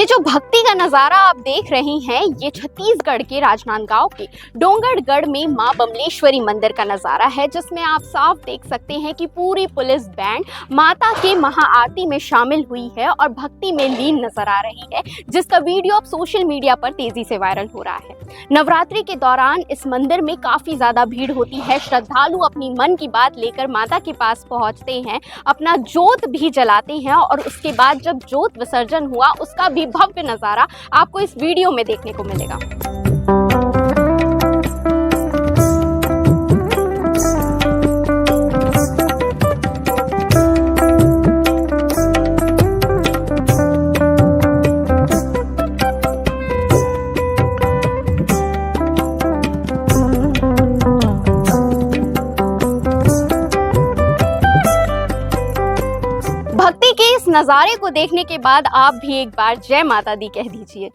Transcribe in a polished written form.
ये जो भक्ति का नज़ारा आप देख रहे हैं, ये छत्तीसगढ़ के राजनांदगांव के डोंगरगढ़ में मां बमलेश्वरी मंदिर का नज़ारा है, जिसमें आप साफ देख सकते हैं कि पूरी पुलिस बैंड माता के महाआरती में शामिल हुई है और भक्ति में लीन नजर आ रही है, जिसका वीडियो अब सोशल मीडिया पर तेजी से वायरल हो रहा है। नवरात्रि के दौरान इस मंदिर में काफी ज्यादा भीड़ होती है। श्रद्धालु अपनी मन की बात लेकर माता के पास पहुंचते हैं, अपना जोत भी जलाते हैं और उसके बाद जब जोत विसर्जन हुआ उसका भी भव्य नजारा आपको इस वीडियो में देखने को मिलेगा। भक्ति के इस नज़ारे को देखने के बाद आप भी एक बार जय माता दी कह दीजिए।